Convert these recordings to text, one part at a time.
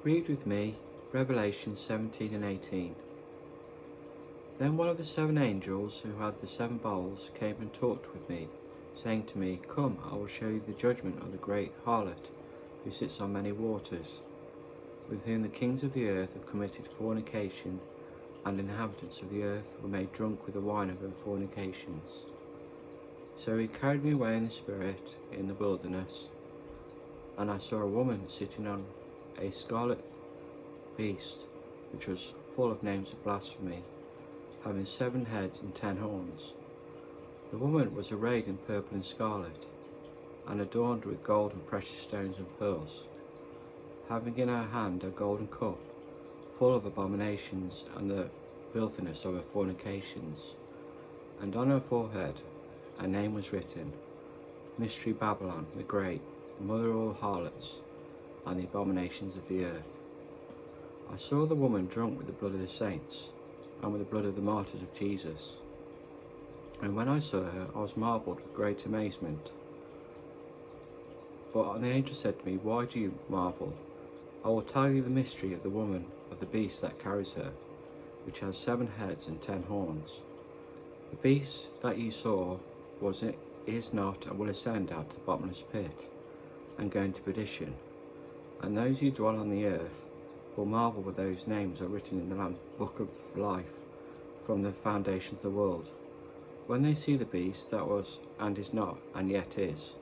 Read with me Revelation 17 and 18. Then one of the 7 angels who had the 7 bowls came and talked with me, saying to me, Come, I will show you the judgment of the great harlot, who sits on many waters, with whom the kings of the earth have committed fornication, and the inhabitants of the earth were made drunk with the wine of her fornications. So he carried me away in the spirit in the wilderness, and I saw a woman sitting on a scarlet beast, which was full of names of blasphemy, having 7 heads and 10 horns. The woman was arrayed in purple and scarlet, and adorned with gold and precious stones and pearls, having in her hand a golden cup, full of abominations and the filthiness of her fornications. And on her forehead a name was written, Mystery Babylon the Great, the mother of all harlots, and the abominations of the earth. I saw the woman drunk with the blood of the saints, and with the blood of the martyrs of Jesus. And when I saw her, I was marvelled with great amazement. But the angel said to me, Why do you marvel? I will tell you the mystery of the woman, of the beast that carries her, which has 7 heads and 10 horns. The beast that you saw is not, and will ascend out of the bottomless pit, and go into perdition. And those who dwell on the earth will marvel with those names are written in the Lamb's book of life from the foundations of the world, when they see the beast that was, and is not, and yet is.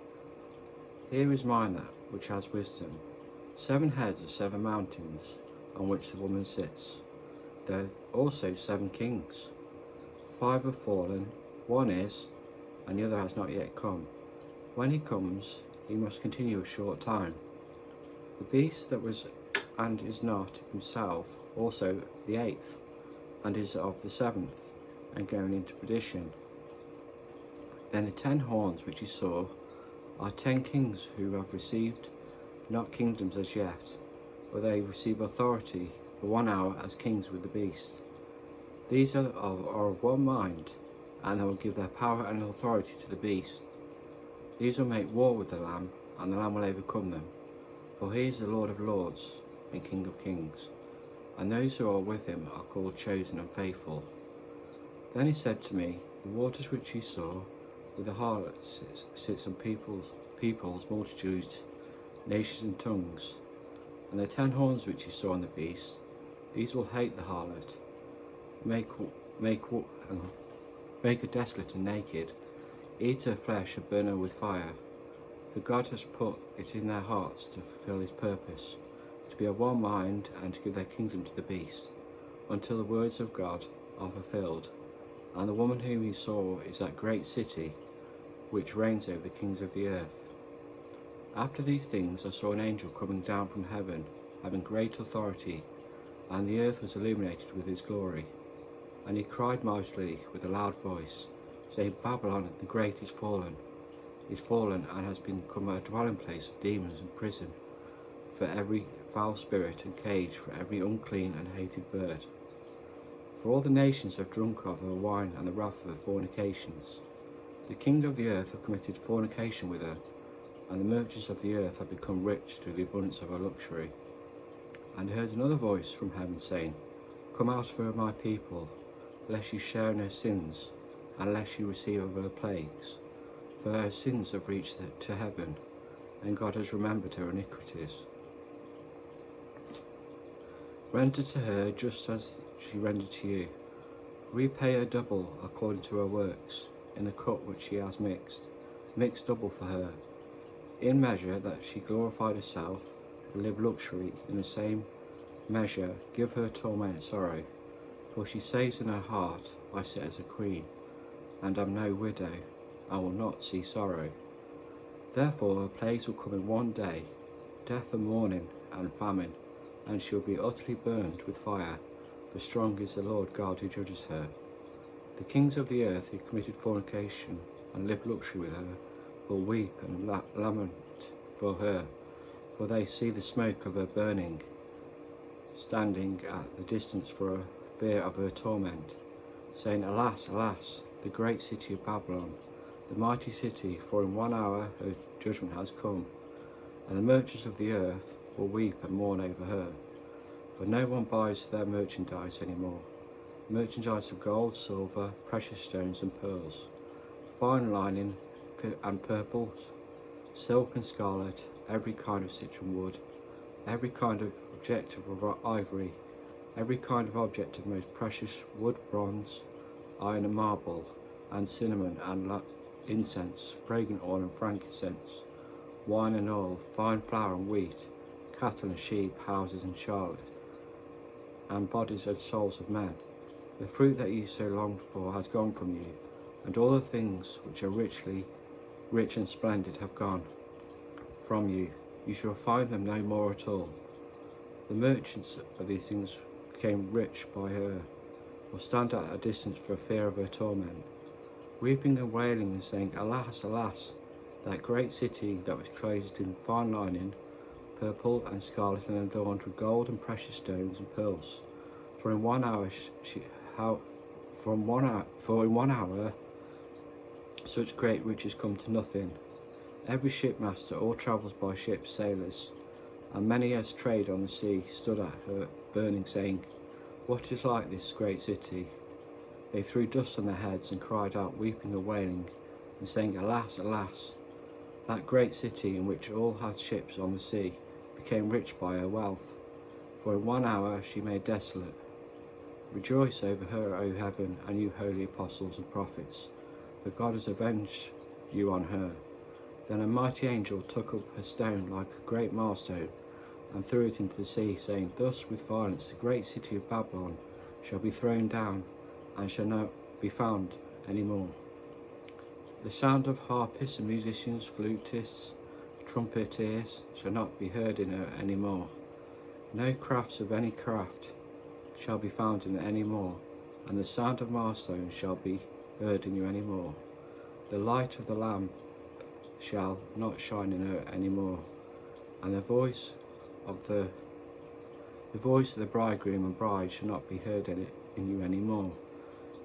Here is mine that which has wisdom. 7 heads of 7 mountains, on which the woman sits. There are also 7 kings. 5 have fallen, 1 is, and the other has not yet come. When he comes, he must continue a short time. The beast that was and is not himself also the 8th, and is of the 7th, and going into perdition. Then the 10 horns which he saw are 10 kings who have received not kingdoms as yet, but they receive authority for 1 hour as kings with the beast. These are of one mind, and they will give their power and authority to the beast. These will make war with the Lamb, and the Lamb will overcome them. For he is the Lord of lords and King of kings, and those who are with him are called chosen and faithful. Then he said to me, The waters which you saw, where the harlot sits on peoples, multitudes, nations and tongues, and the 10 horns which you saw on the beast, these will hate the harlot, make her desolate and naked, eat her flesh and burn her with fire. For God has put it in their hearts to fulfill his purpose, to be of one mind and to give their kingdom to the beast, until the words of God are fulfilled. And the woman whom he saw is that great city, which reigns over the kings of the earth. After these things I saw an angel coming down from heaven, having great authority, and the earth was illuminated with his glory. And he cried mightily with a loud voice, saying, Babylon the Great is fallen, and has become a dwelling place of demons and prison for every foul spirit, and cage for every unclean and hated bird. For all the nations have drunk of her wine and the wrath of her fornications. The king of the earth have committed fornication with her, and the merchants of the earth have become rich through the abundance of her luxury. And I heard another voice from heaven saying, Come out of her, my people, lest you share in her sins, and lest you receive of her plagues. For her sins have reached to heaven, and God has remembered her iniquities. Render to her just as she rendered to you. Repay her double according to her works, in the cup which she has mix double for her. In measure that she glorified herself, and lived luxury, in the same measure give her torment and sorrow. For she says in her heart, I sit as a queen, and am no widow, I will not see sorrow. Therefore her plagues will come in one day, death and mourning and famine, and she will be utterly burned with fire, for strong is the Lord God who judges her. The kings of the earth who committed fornication and lived luxury with her will weep and lament for her, for they see the smoke of her burning, standing at the distance for a fear of her torment, saying, Alas, alas, the great city of Babylon, the mighty city, for in 1 hour her judgment has come, and the merchants of the earth will weep and mourn over her. for no one buys their merchandise anymore. Merchandise of gold, silver, precious stones and pearls, fine linen and purple, silk and scarlet, every kind of citron wood, every kind of object of ivory, every kind of object of most precious wood, bronze, iron and marble, and cinnamon and incense, fragrant oil and frankincense, wine and oil, fine flour and wheat, cattle and sheep, houses and charlotte, and bodies and souls of men. The fruit that you so longed for has gone from you, and all the things which are rich and splendid have gone from you. You shall find them no more at all. The merchants of these things became rich by her, or stand at a distance for fear of her torment, weeping and wailing and saying, Alas, alas, that great city that was clothed in fine linen, purple and scarlet, and adorned with gold and precious stones and pearls. For in 1 hour such great riches come to nothing. Every shipmaster, all travels by ship, sailors, and many as trade on the sea, stood at her burning, saying, What is like this great city? They threw dust on their heads and cried out, weeping and wailing, and saying, Alas, alas, that great city in which all had ships on the sea became rich by her wealth. For in 1 hour she made desolate. Rejoice over her, O heaven, and you holy apostles and prophets, for God has avenged you on her. Then a mighty angel took up a stone like a great millstone, and threw it into the sea, saying, Thus with violence the great city of Babylon shall be thrown down, and shall not be found any more. The sound of harpists and musicians, flutists, trumpeters shall not be heard in her any more. No crafts of any craft shall be found in her any more, and the sound of millstones shall be heard in you any more. The light of the lamp shall not shine in her any more, and the voice of the bridegroom and bride shall not be heard in you any more.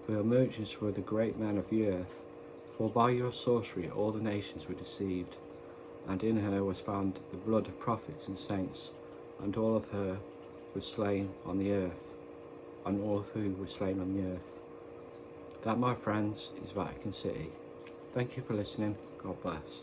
For your merchants were the great men of the earth, for by your sorcery all the nations were deceived, and in her was found the blood of prophets and saints, and all of her was slain on the earth, and all of who were slain on the earth. That, my friends, is Vatican City. Thank you for listening. God bless.